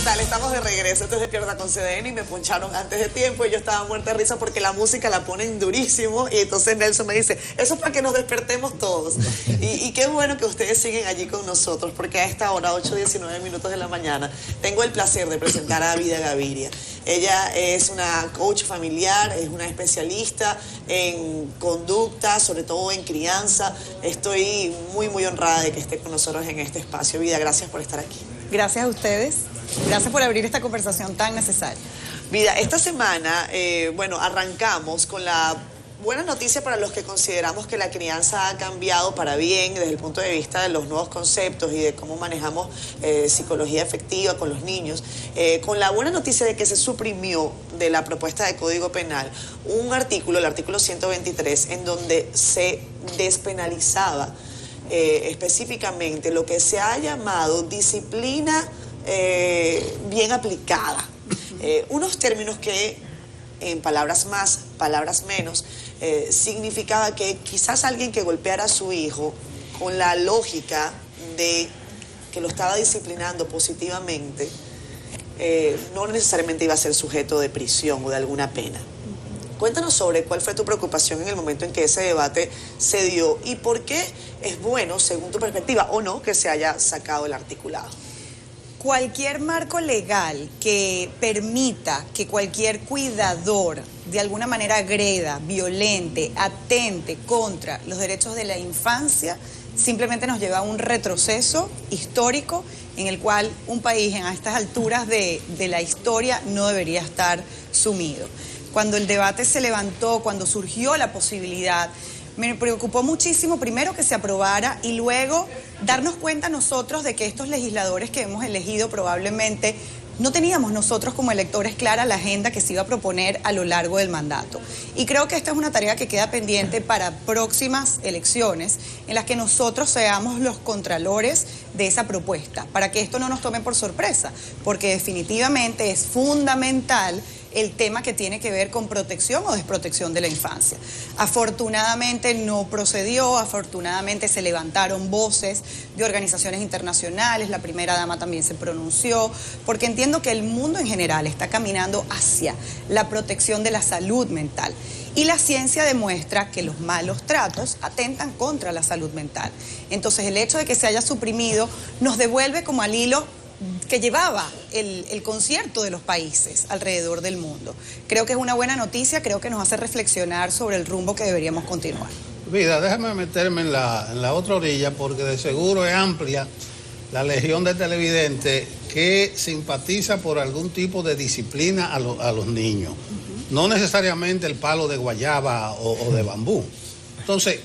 tal? Estamos de regreso. Esto es Despierta con CDN y me poncharon antes de tiempo y yo estaba muerta de risa porque la música la ponen durísimo y entonces Nelson me dice, eso es para que nos despertemos todos. Y qué bueno que ustedes siguen allí con nosotros porque a esta hora, 8:19 minutos de la mañana, tengo el placer de presentar a Vida Gaviria. Ella es una coach familiar, es una especialista en conducta, sobre todo en crianza. Estoy muy honrada de que esté con nosotros en este espacio. Vida, gracias por estar aquí. Gracias a ustedes. Gracias por abrir esta conversación tan necesaria. Vida, esta semana, arrancamos con la buena noticia para los que consideramos que la crianza ha cambiado para bien desde el punto de vista de los nuevos conceptos y de cómo manejamos psicología efectiva con los niños, con la buena noticia de que se suprimió de la propuesta de Código Penal un artículo, el artículo 123, en donde se despenalizaba específicamente lo que se ha llamado disciplina bien aplicada. Unos términos que, en palabras más, palabras menos, significaba que quizás alguien que golpeara a su hijo con la lógica de que lo estaba disciplinando positivamente, no necesariamente iba a ser sujeto de prisión o de alguna pena. Cuéntanos sobre cuál fue tu preocupación en el momento en que ese debate se dio y por qué es bueno, según tu perspectiva, o no, que se haya sacado el articulado. Cualquier marco legal que permita que cualquier cuidador de alguna manera agreda, violente, atente contra los derechos de la infancia, simplemente nos lleva a un retroceso histórico en el cual un país a estas alturas de la historia no debería estar sumido. Cuando el debate se levantó, cuando surgió la posibilidad, me preocupó muchísimo primero que se aprobara y luego darnos cuenta nosotros de que estos legisladores que hemos elegido probablemente no teníamos nosotros como electores clara la agenda que se iba a proponer a lo largo del mandato. Y creo que esta es una tarea que queda pendiente para próximas elecciones en las que nosotros seamos los contralores de esa propuesta, para que esto no nos tome por sorpresa, porque definitivamente es fundamental el tema que tiene que ver con protección o desprotección de la infancia. Afortunadamente no procedió, afortunadamente se levantaron voces de organizaciones internacionales, la primera dama también se pronunció, porque entiendo que el mundo en general está caminando hacia la protección de la salud mental. Y la ciencia demuestra que los malos tratos atentan contra la salud mental. Entonces el hecho de que se haya suprimido nos devuelve como al hilo que llevaba el concierto de los países alrededor del mundo. Creo que es una buena noticia, creo que nos hace reflexionar sobre el rumbo que deberíamos continuar. Vida, déjame meterme en la otra orilla porque de seguro es amplia la legión de televidentes que simpatiza por algún tipo de disciplina a los niños. No necesariamente el palo de guayaba o de bambú. Entonces,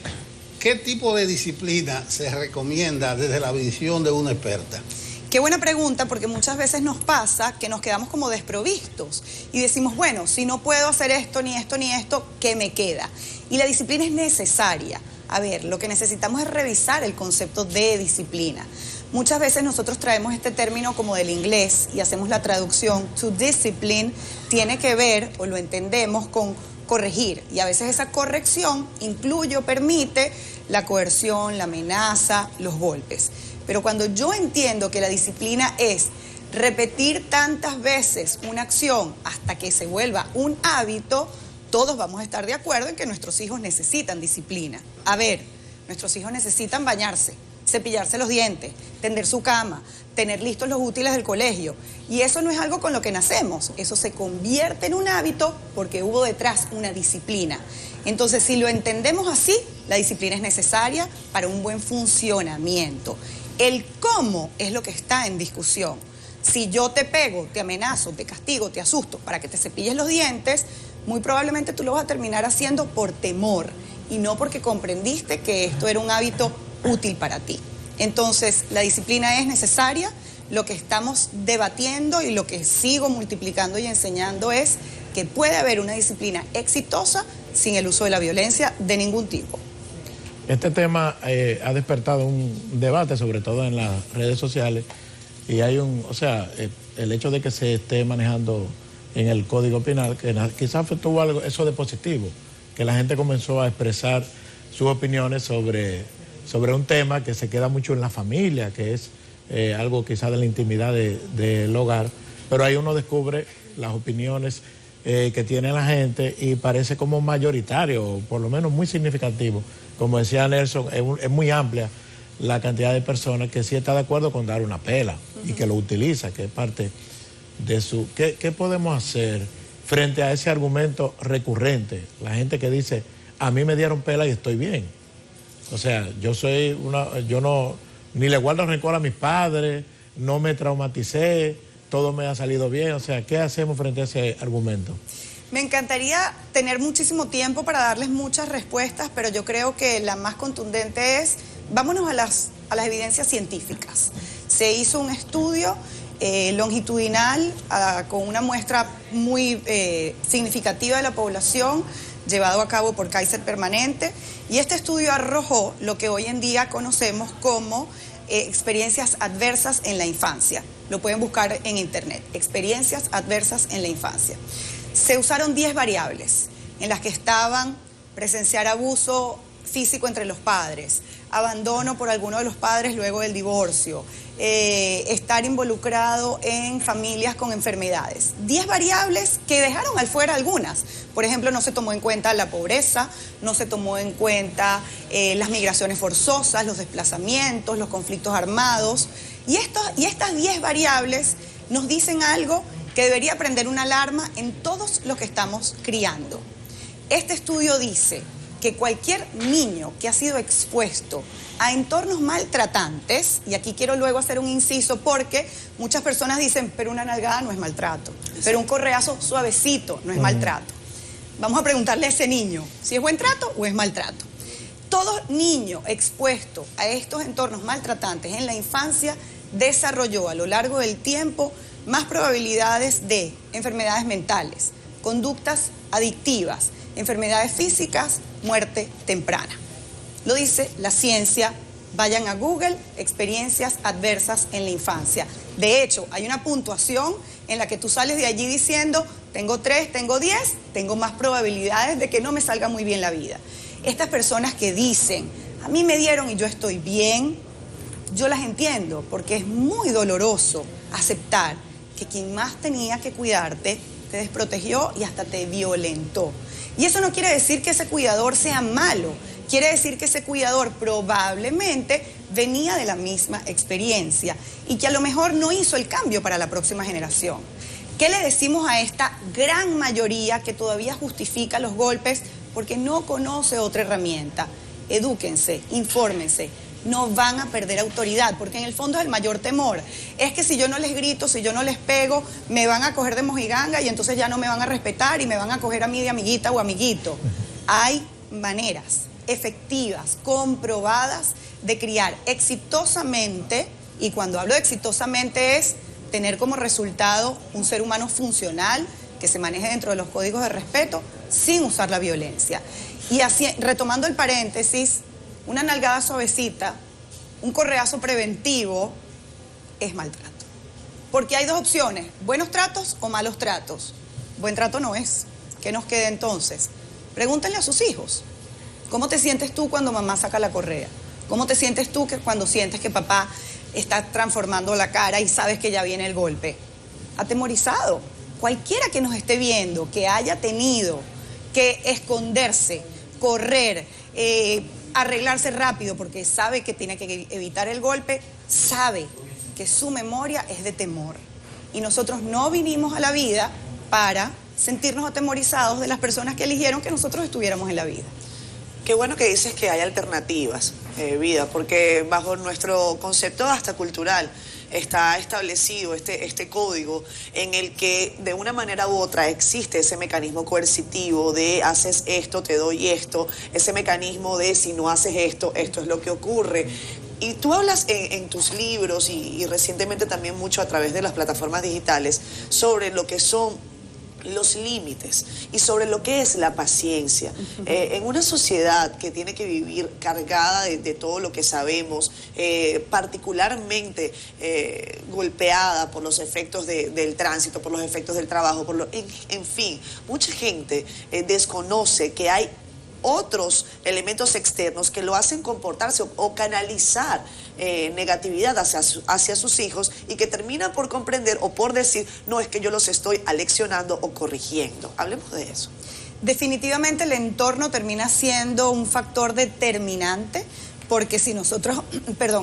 ¿qué tipo de disciplina se recomienda desde la visión de una experta? Qué buena pregunta, porque muchas veces nos pasa que nos quedamos como desprovistos y decimos, bueno, si no puedo hacer esto, ni esto, ni esto, ¿qué me queda? Y la disciplina es necesaria. A ver, lo que necesitamos es revisar el concepto de disciplina. Muchas veces nosotros traemos este término como del inglés y hacemos la traducción. To discipline tiene que ver, o lo entendemos, con corregir. Y a veces esa corrección incluye o permite la coerción, la amenaza, los golpes. Pero cuando yo entiendo que la disciplina es repetir tantas veces una acción hasta que se vuelva un hábito, todos vamos a estar de acuerdo en que nuestros hijos necesitan disciplina. A ver, nuestros hijos necesitan bañarse, cepillarse los dientes, tender su cama, tener listos los útiles del colegio. Y eso no es algo con lo que nacemos, eso se convierte en un hábito porque hubo detrás una disciplina. Entonces, si lo entendemos así, la disciplina es necesaria para un buen funcionamiento. El cómo es lo que está en discusión. Si yo te pego, te amenazo, te castigo, te asusto para que te cepilles los dientes, muy probablemente tú lo vas a terminar haciendo por temor y no porque comprendiste que esto era un hábito útil para ti. Entonces, la disciplina es necesaria. Lo que estamos debatiendo y lo que sigo multiplicando y enseñando es que puede haber una disciplina exitosa sin el uso de la violencia de ningún tipo. Este tema ha despertado un debate, sobre todo en las redes sociales, y hay el hecho de que se esté manejando en el Código Penal, que quizás tuvo algo eso de positivo, que la gente comenzó a expresar sus opiniones sobre un tema que se queda mucho en la familia, que es algo quizás de la intimidad del hogar, pero ahí uno descubre las opiniones que tiene la gente y parece como mayoritario, o por lo menos muy significativo. Como decía Nelson, es muy amplia la cantidad de personas que sí está de acuerdo con dar una pela y que lo utiliza, que es parte de su... ¿Qué podemos hacer frente a ese argumento recurrente? La gente que dice, a mí me dieron pela y estoy bien. O sea, yo no, ni le guardo rencor a mis padres, no me traumaticé, todo me ha salido bien. O sea, ¿qué hacemos frente a ese argumento? Me encantaría tener muchísimo tiempo para darles muchas respuestas, pero yo creo que la más contundente es, vámonos a las evidencias científicas. Se hizo un estudio longitudinal con una muestra muy significativa de la población, llevado a cabo por Kaiser Permanente, y este estudio arrojó lo que hoy en día conocemos como experiencias adversas en la infancia. Lo pueden buscar en internet, experiencias adversas en la infancia. Se usaron 10 variables en las que estaban presenciar abuso físico entre los padres, abandono por alguno de los padres luego del divorcio, estar involucrado en familias con enfermedades. 10 variables que dejaron al fuera algunas. Por ejemplo, no se tomó en cuenta la pobreza, no se tomó en cuenta las migraciones forzosas, los desplazamientos, los conflictos armados. Y estas 10 variables nos dicen algo que debería prender una alarma en todos los que estamos criando. Este estudio dice que cualquier niño que ha sido expuesto a entornos maltratantes, y aquí quiero luego hacer un inciso porque muchas personas dicen, pero una nalgada no es maltrato, pero un correazo suavecito no es maltrato. Vamos a preguntarle a ese niño si es buen trato o es maltrato. Todo niño expuesto a estos entornos maltratantes en la infancia desarrolló a lo largo del tiempo más probabilidades de enfermedades mentales, conductas adictivas, enfermedades físicas, muerte temprana. Lo dice la ciencia. Vayan a Google, experiencias adversas en la infancia. De hecho, hay una puntuación en la que tú sales de allí diciendo, tengo 3, tengo 10, tengo más probabilidades de que no me salga muy bien la vida. Estas personas que dicen, a mí me dieron y yo estoy bien, yo las entiendo, porque es muy doloroso aceptar que quien más tenía que cuidarte te desprotegió y hasta te violentó. Y eso no quiere decir que ese cuidador sea malo, quiere decir que ese cuidador probablemente venía de la misma experiencia y que a lo mejor no hizo el cambio para la próxima generación. ¿Qué le decimos a esta gran mayoría que todavía justifica los golpes porque no conoce otra herramienta? Edúquense, infórmense. No van a perder autoridad, porque en el fondo es el mayor temor. Es que si yo no les grito, si yo no les pego, me van a coger de mojiganga y entonces ya no me van a respetar y me van a coger a mí de amiguita o amiguito. Hay maneras efectivas, comprobadas, de criar exitosamente, y cuando hablo de exitosamente es tener como resultado un ser humano funcional, que se maneje dentro de los códigos de respeto, sin usar la violencia. Y así, retomando el paréntesis, una nalgada suavecita, un correazo preventivo, es maltrato. Porque hay dos opciones, buenos tratos o malos tratos. Buen trato no es. ¿Qué nos queda entonces? Pregúntenle a sus hijos, ¿cómo te sientes tú cuando mamá saca la correa? ¿Cómo te sientes tú cuando sientes que papá está transformando la cara y sabes que ya viene el golpe? Atemorizado. Cualquiera que nos esté viendo, que haya tenido que esconderse, correr, arreglarse rápido porque sabe que tiene que evitar el golpe, sabe que su memoria es de temor. Y nosotros no vinimos a la vida para sentirnos atemorizados de las personas que eligieron que nosotros estuviéramos en la vida. Qué bueno que dices que hay alternativas, Vida, porque bajo nuestro concepto hasta cultural está establecido este código en el que de una manera u otra existe ese mecanismo coercitivo de haces esto, te doy esto, ese mecanismo de si no haces esto, esto es lo que ocurre. Y tú hablas en tus libros y recientemente también mucho a través de las plataformas digitales sobre lo que son los límites y sobre lo que es la paciencia. En una sociedad que tiene que vivir cargada de todo lo que sabemos, particularmente golpeada por los efectos del tránsito, por los efectos del trabajo, en fin, mucha gente desconoce que hay otros elementos externos que lo hacen comportarse o canalizar negatividad hacia sus hijos, y que terminan por comprender o por decir, no, es que yo los estoy aleccionando o corrigiendo. Hablemos de eso. Definitivamente el entorno termina siendo un factor determinante, porque si nosotros,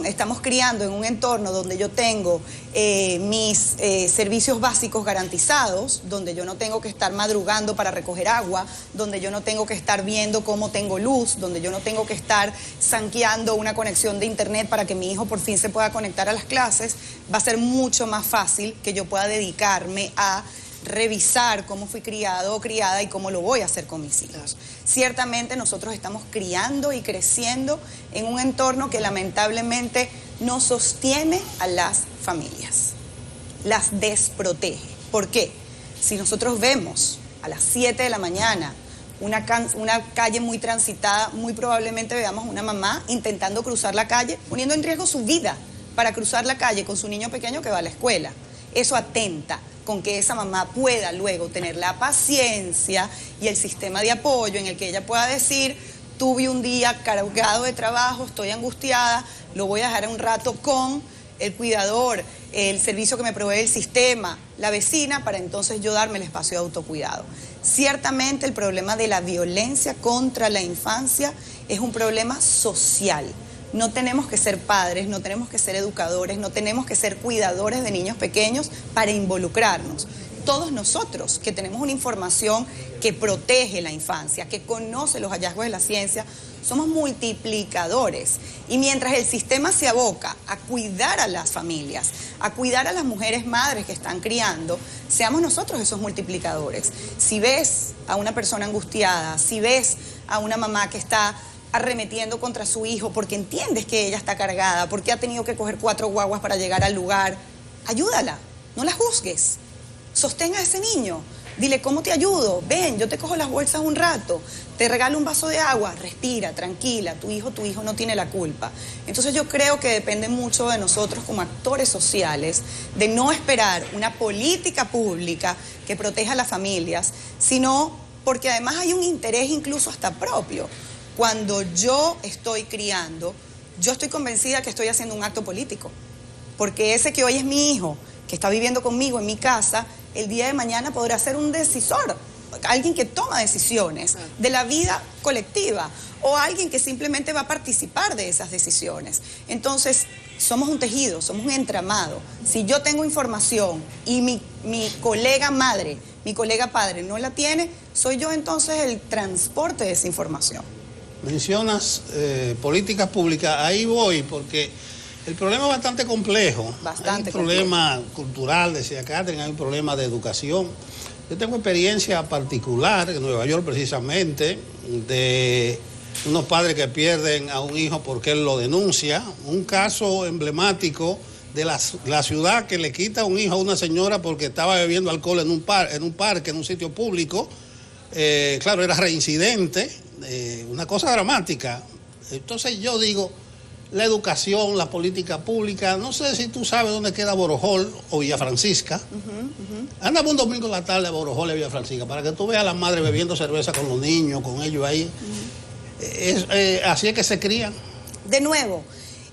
estamos criando en un entorno donde yo tengo mis servicios básicos garantizados, donde yo no tengo que estar madrugando para recoger agua, donde yo no tengo que estar viendo cómo tengo luz, donde yo no tengo que estar zanqueando una conexión de internet para que mi hijo por fin se pueda conectar a las clases, va a ser mucho más fácil que yo pueda dedicarme a revisar cómo fui criado o criada y cómo lo voy a hacer con mis hijos. Ciertamente nosotros estamos criando y creciendo en un entorno que lamentablemente no sostiene a las familias, las desprotege. ¿Por qué? Si nosotros vemos a las 7 de la mañana una calle muy transitada, muy probablemente veamos una mamá intentando cruzar la calle, poniendo en riesgo su vida para cruzar la calle con su niño pequeño que va a la escuela. Eso atenta con que esa mamá pueda luego tener la paciencia y el sistema de apoyo en el que ella pueda decir, tuve un día cargado de trabajo, estoy angustiada, lo voy a dejar un rato con el cuidador, el servicio que me provee el sistema, la vecina, para entonces yo darme el espacio de autocuidado. Ciertamente el problema de la violencia contra la infancia es un problema social. No tenemos que ser padres, no tenemos que ser educadores, no tenemos que ser cuidadores de niños pequeños para involucrarnos. Todos nosotros que tenemos una información que protege la infancia, que conoce los hallazgos de la ciencia, somos multiplicadores. Y mientras el sistema se aboca a cuidar a las familias, a cuidar a las mujeres madres que están criando, seamos nosotros esos multiplicadores. Si ves a una persona angustiada, si ves a una mamá que está arremetiendo contra su hijo porque entiendes que ella está cargada, porque ha tenido que coger 4 guaguas para llegar al lugar, ayúdala, no la juzgues, sostén a ese niño, dile, ¿cómo te ayudo? Ven, yo te cojo las bolsas un rato, te regalo un vaso de agua, respira, tranquila, tu hijo no tiene la culpa. Entonces yo creo que depende mucho de nosotros como actores sociales, de no esperar una política pública que proteja a las familias, sino porque además hay un interés incluso hasta propio. Cuando yo estoy criando, yo estoy convencida que estoy haciendo un acto político, porque ese que hoy es mi hijo, que está viviendo conmigo en mi casa, el día de mañana podrá ser un decisor, alguien que toma decisiones de la vida colectiva, o alguien que simplemente va a participar de esas decisiones. Entonces, somos un tejido, somos un entramado. Si yo tengo información y mi colega madre, mi colega padre no la tiene, soy yo entonces el transporte de esa información. Mencionas políticas públicas, ahí voy, porque el problema es bastante complejo. Hay un problema cultural, decía Catherine, hay un problema de educación. Yo tengo experiencia particular en Nueva York precisamente, de unos padres que pierden a un hijo porque él lo denuncia. Un caso emblemático de la ciudad que le quita un hijo a una señora porque estaba bebiendo alcohol en un parque, en un sitio público. Claro, era reincidente. Una cosa dramática. Entonces yo digo, la educación, la política pública, no sé si tú sabes dónde queda Borojol o Villa Francisca. Andamos un domingo en la tarde a Borojol y a Villa Francisca para que tú veas a las madres bebiendo cerveza con los niños, con ellos ahí. Así es que se crían. De nuevo,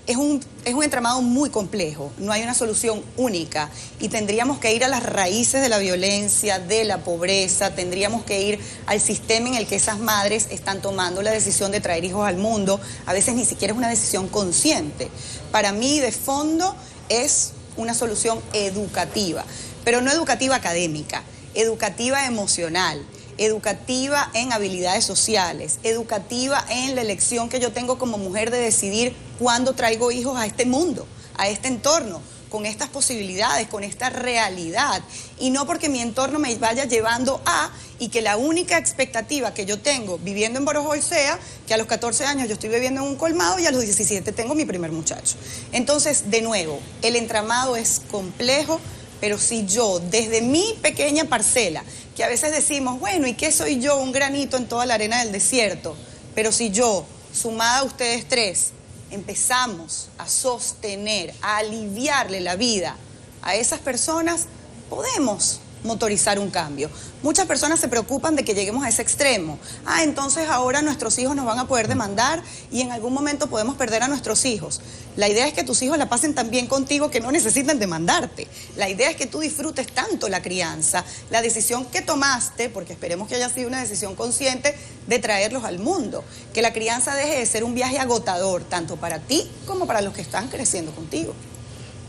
es un entramado muy complejo, no hay una solución única y tendríamos que ir a las raíces de la violencia, de la pobreza, tendríamos que ir al sistema en el que esas madres están tomando la decisión de traer hijos al mundo, a veces ni siquiera es una decisión consciente. Para mí, de fondo, es una solución educativa, pero no educativa académica, educativa emocional, educativa en habilidades sociales, educativa en la elección que yo tengo como mujer de decidir cuándo traigo hijos a este mundo, a este entorno, con estas posibilidades, con esta realidad, y no porque mi entorno me vaya llevando a, y que la única expectativa que yo tengo viviendo en Borojol sea que a los 14 años yo estoy viviendo en un colmado y a los 17 tengo mi primer muchacho. Entonces, de nuevo, el entramado es complejo, pero si yo, desde mi pequeña parcela, que a veces decimos, bueno, ¿y qué soy yo? Un granito en toda la arena del desierto. Pero si yo, sumada a ustedes tres, empezamos a sostener, a aliviarle la vida a esas personas, podemos motorizar un cambio. Muchas personas se preocupan de que lleguemos a ese extremo. Entonces ahora nuestros hijos nos van a poder demandar y en algún momento podemos perder a nuestros hijos. La idea es que tus hijos la pasen tan bien contigo que no necesitan demandarte. La idea es que tú disfrutes tanto la crianza, la decisión que tomaste, porque esperemos que haya sido una decisión consciente de traerlos al mundo. Que la crianza deje de ser un viaje agotador, tanto para ti como para los que están creciendo contigo.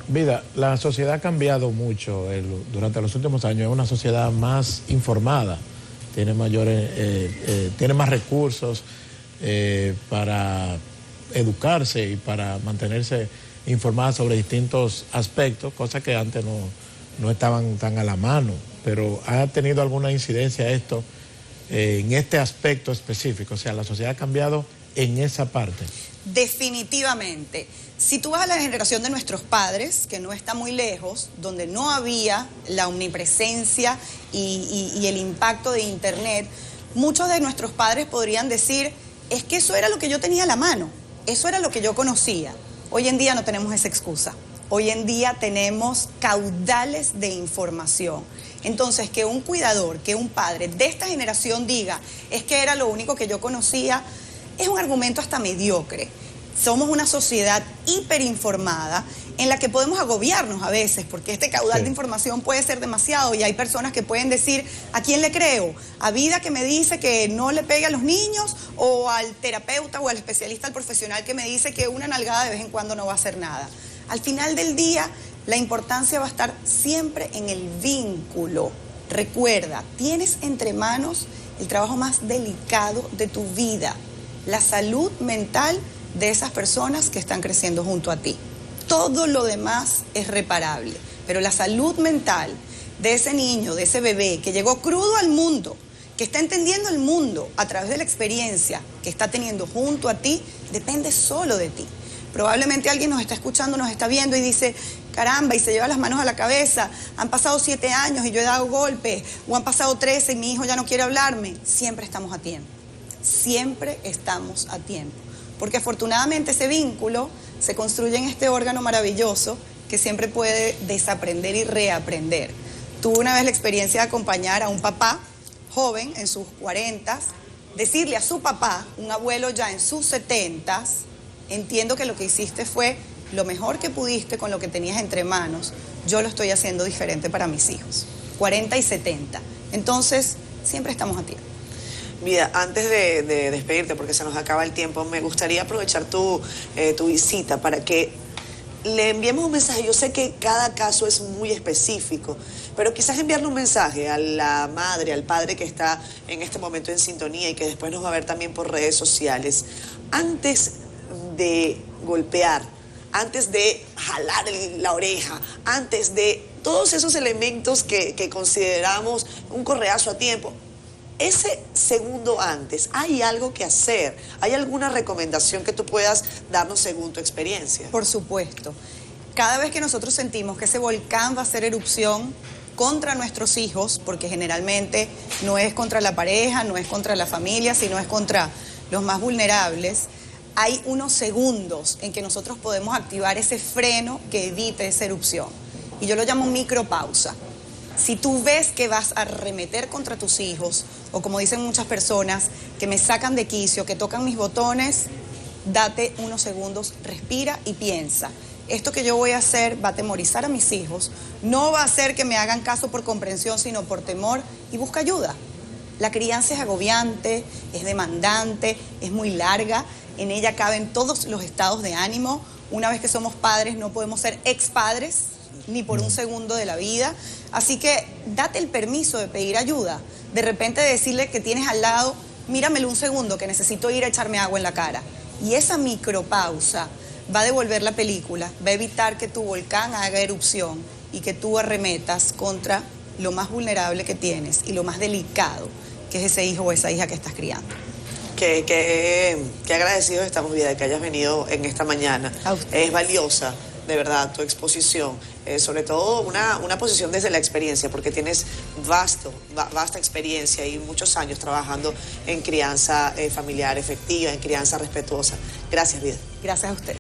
Vida, la sociedad ha cambiado mucho durante los últimos años. Es una sociedad más informada, tiene tiene más recursos para educarse y para mantenerse informada sobre distintos aspectos, cosas que antes no estaban tan a la mano. Pero ¿ha tenido alguna incidencia esto en este aspecto específico? O sea, la sociedad ha cambiado en esa parte. Definitivamente. Si tú vas a la generación de nuestros padres, que no está muy lejos, donde no había la omnipresencia y el impacto de Internet, muchos de nuestros padres podrían decir, es que eso era lo que yo tenía a la mano, eso era lo que yo conocía. Hoy en día no tenemos esa excusa. Hoy en día tenemos caudales de información. Entonces, que un cuidador, que un padre de esta generación diga, es que era lo único que yo conocía, es un argumento hasta mediocre. Somos una sociedad hiperinformada en la que podemos agobiarnos a veces, porque este caudal de información puede ser demasiado y hay personas que pueden decir, ¿a quién le creo? ¿A Vida que me dice que no le pegue a los niños? ¿O al terapeuta o al especialista, al profesional que me dice que una nalgada de vez en cuando no va a hacer nada? Al final del día, la importancia va a estar siempre en el vínculo. Recuerda, tienes entre manos el trabajo más delicado de tu vida, la salud mental de esas personas que están creciendo junto a ti. Todo lo demás es reparable, pero la salud mental de ese niño, de ese bebé que llegó crudo al mundo, que está entendiendo el mundo a través de la experiencia que está teniendo junto a ti, depende solo de ti. Probablemente alguien nos está escuchando, nos está viendo y dice, caramba, y se lleva las manos a la cabeza, han pasado 7 años y yo he dado golpes, o han pasado 13 y mi hijo ya no quiere hablarme. Siempre estamos a tiempo, siempre estamos a tiempo. Porque afortunadamente ese vínculo se construye en este órgano maravilloso que siempre puede desaprender y reaprender. Tuve una vez la experiencia de acompañar a un papá joven en sus 40s, decirle a su papá, un abuelo ya en sus 70s, entiendo que lo que hiciste fue lo mejor que pudiste con lo que tenías entre manos, yo lo estoy haciendo diferente para mis hijos. 40 y 70. Entonces, siempre estamos a tiempo. Vida, antes de despedirte, porque se nos acaba el tiempo, me gustaría aprovechar tu visita para que le enviemos un mensaje. Yo sé que cada caso es muy específico, pero quizás enviarle un mensaje a la madre, al padre que está en este momento en sintonía y que después nos va a ver también por redes sociales. Antes de golpear, antes de jalar la oreja, antes de todos esos elementos que consideramos un correazo a tiempo, ese segundo antes, ¿hay algo que hacer? ¿Hay alguna recomendación que tú puedas darnos según tu experiencia? Por supuesto. Cada vez que nosotros sentimos que ese volcán va a hacer erupción contra nuestros hijos, porque generalmente no es contra la pareja, no es contra la familia, sino es contra los más vulnerables, hay unos segundos en que nosotros podemos activar ese freno que evite esa erupción. Y yo lo llamo micropausa. Si tú ves que vas a arremeter contra tus hijos, o como dicen muchas personas, que me sacan de quicio, que tocan mis botones, date unos segundos, respira y piensa. Esto que yo voy a hacer va a atemorizar a mis hijos, no va a hacer que me hagan caso por comprensión, sino por temor, y busca ayuda. La crianza es agobiante, es demandante, es muy larga, en ella caben todos los estados de ánimo. Una vez que somos padres no podemos ser expadres, ni por un segundo de la vida. Así que date el permiso de pedir ayuda. De repente decirle que tienes al lado, míramelo un segundo, que necesito ir a echarme agua en la cara. Y esa micropausa va a devolver la película, va a evitar que tu volcán haga erupción y que tú arremetas contra lo más vulnerable que tienes y lo más delicado, que es ese hijo o esa hija que estás criando. Qué agradecidos estamos, Vida, de que hayas venido en esta mañana. Es valiosa, de verdad, tu exposición. Sobre todo una posición desde la experiencia, porque tienes vasta experiencia y muchos años trabajando en crianza familiar efectiva, en crianza respetuosa. Gracias, Vida. Gracias a usted.